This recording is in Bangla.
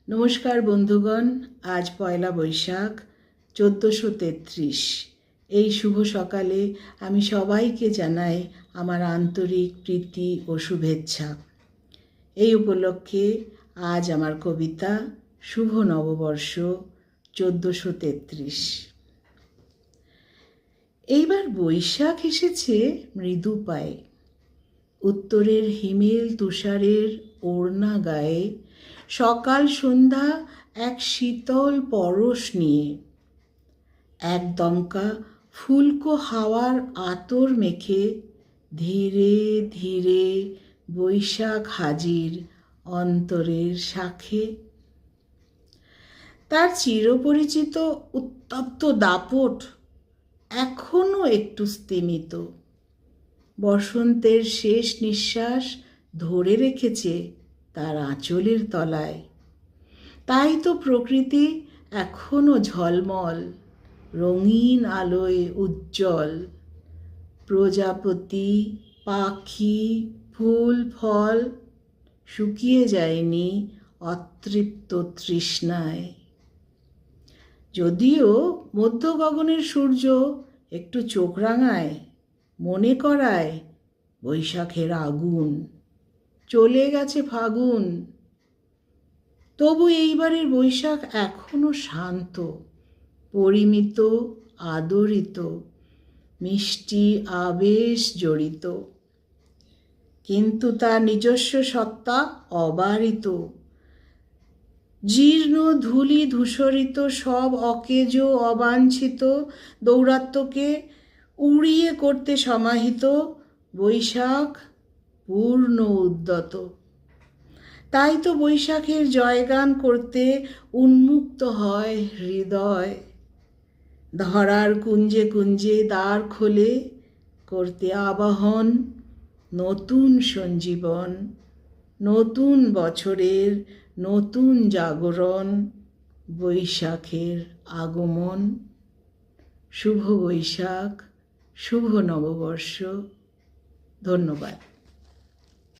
নমস্কার বন্ধুগণ, আজ পয়লা বৈশাখ 1433। এই শুভ সকালে আমি সবাইকে জানাই আমার আন্তরিক প্রীতি ও শুভেচ্ছা। এই উপলক্ষে আজ আমার কবিতা শুভ নববর্ষ 1433। এইবার বৈশাখ এসেছে মৃদু পায়ে, উত্তরের হিমেল তুষারের ওড়না গায়ে, সকাল সন্ধ্যা এক শীতল পরশ নিয়ে, এক দমকা ফুলকো হাওয়ার আতর মেখে ধীরে ধীরে বৈশাখ হাজির অন্তরের শাখে। তার চিরপরিচিত উত্তপ্ত দাপট এখনো একটু স্তিমিত, বসন্তের শেষ নিঃশ্বাস ধরে রেখেছে তার আঁচলের তলায়। তাই তো প্রকৃতি এখনো ঝলমল, রঙিন আলোয় উজ্জ্বল। প্রজাপতি, পাখি, ফুল ফল শুকিয়ে যায়নি অতৃপ্ত তৃষ্ণায়। যদিও মধ্য গগনের সূর্য একটু চোখ রাঙায়, মনে করায় বৈশাখের আগুন, চলে গেছে ফাগুন। তবু এইবারের বৈশাখ এখনো শান্ত, পরিমিত, আদরিত, মিষ্টি আবেশ জড়িত, কিন্তু তার নিজস্ব সত্তা অবারিত। জীর্ণ ধূলি ধূসরিত সব অকেজ অবাঞ্ছিত দৌরাত্ম্যকে উড়িয়ে করতে সমাহিত বৈশাখ পূর্ণ উদ্যত। তাই তো বৈশাখের জয়গান করতে উন্মুক্ত হয় হৃদয়, ধরার কুঞ্জে কুঞ্জে দ্বার খোলে করতে আবাহন নতুন সঞ্জীবন, নতুন বছরের নতুন জাগরণ, বৈশাখের আগমন। শুভ বৈশাখ, শুভ নববর্ষ। ধন্যবাদ।